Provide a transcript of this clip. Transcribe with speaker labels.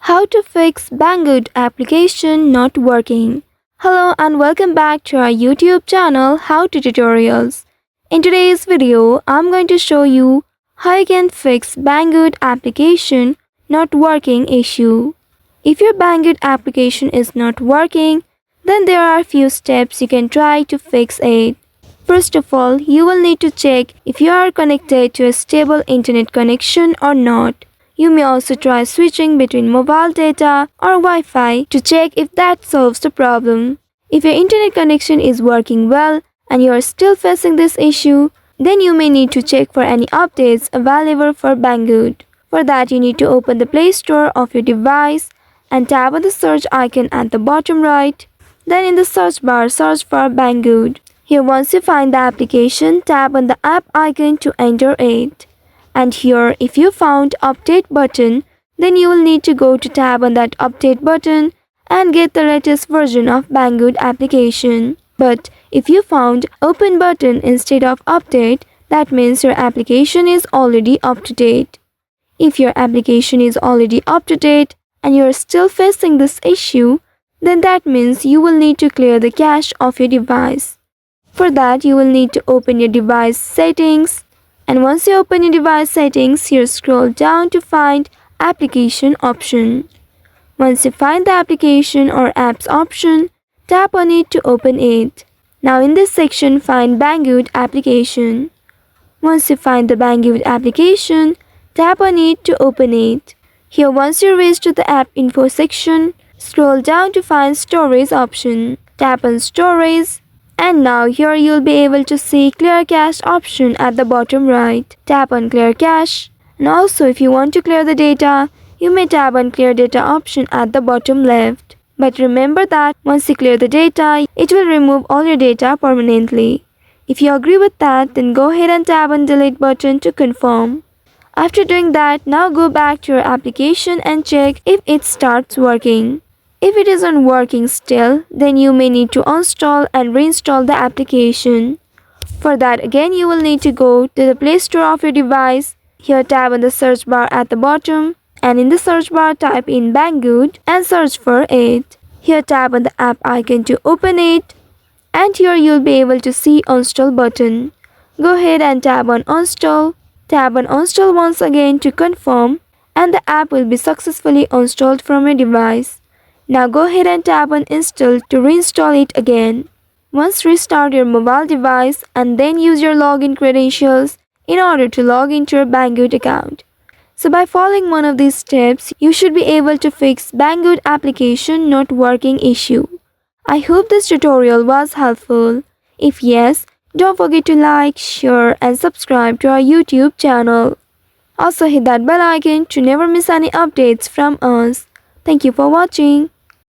Speaker 1: How to fix Banggood application not working. Hello and welcome back to our YouTube channel How to Tutorials. In today's video, I'm going to show you how you can fix Banggood application not working issue. If your Banggood application is not working, then there are a few steps you can try to fix it. First of all, you will need to check if you are connected to a stable internet connection or not. You may also try switching between mobile data or Wi-Fi to check if that solves the problem. If your internet connection is working well and you are still facing this issue, then you may need to check for any updates available for Banggood. For that, you need to open the Play Store of your device and tap on the search icon at the bottom right. Then in the search bar, search for Banggood. Here, once you find the application, tap on the app icon to enter it. And here, if you found update button, then you will need to go to tab on that update button and get the latest version of Banggood application. But if you found open button instead of update, that means your application is already up to date. If your application is already up to date and you are still facing this issue, then that means you will need to clear the cache of your device. For that, you will need to open your device settings. And once you open your device settings, here scroll down to find application option. Once you find the application or apps option, tap on it to open it. Now in this section, find Banggood application. Once you find the Banggood application, tap on it to open it. Here, once you reach to the app info section, scroll down to find storage option. Tap on storage. And now here you'll be able to see clear cache option at the bottom right. Tap on clear cache. And also if you want to clear the data, you may tap on clear data option at the bottom left. But remember that once you clear the data, it will remove all your data permanently. If you agree with that, then go ahead and tap on delete button to confirm. After doing that, now go back to your application and check if it starts working. If it isn't working still, then you may need to uninstall and reinstall the application. For that, again you will need to go to the Play Store of your device. Here tap on the search bar at the bottom and in the search bar type in Banggood and search for it. Here tap on the app icon to open it and here you'll be able to see uninstall button. Go ahead and tap on uninstall. Tap on uninstall once again to confirm and the app will be successfully uninstalled from your device. Now go ahead and tap on install to reinstall it again. Once restart your mobile device and then use your login credentials in order to log into your Banggood account. So by following one of these steps, you should be able to fix Banggood application not working issue. I hope this tutorial was helpful. If yes, don't forget to like, share and subscribe to our YouTube channel. Also hit that bell icon to never miss any updates from us. Thank you for watching.